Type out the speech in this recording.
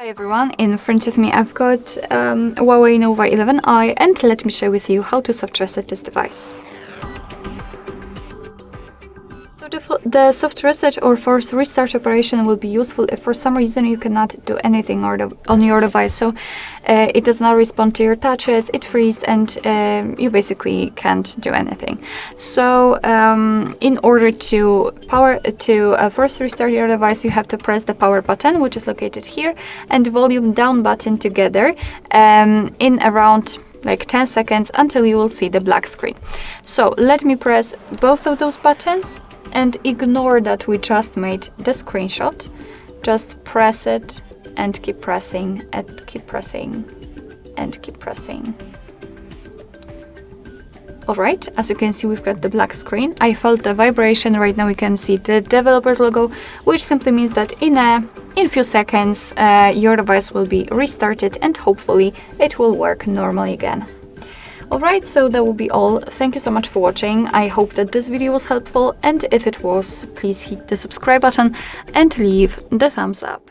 Hi everyone, in front of me I've got HUAWEI Nova 11i, and let me share with you how to soft reset this device. So the soft reset or force restart operation will be useful if for some reason you cannot do anything on your device. So it does not respond to your touches, it freezes, and you basically can't do anything. So in order to force restart your device, you have to press the power button, which is located here, and the volume down button together in around like 10 seconds until you will see the black screen. So let me press both of those buttons and ignore that we just made the screenshot. Just press it and keep pressing and keep pressing and keep pressing. Alright, as you can see, we've got the black screen. I felt the vibration. Right now we can see the developer's logo, which simply means that in a few seconds your device will be restarted and hopefully it will work normally again. Alright, so that will be all. Thank you so much for watching. I hope that this video was helpful, and if it was, please hit the subscribe button and leave the thumbs up.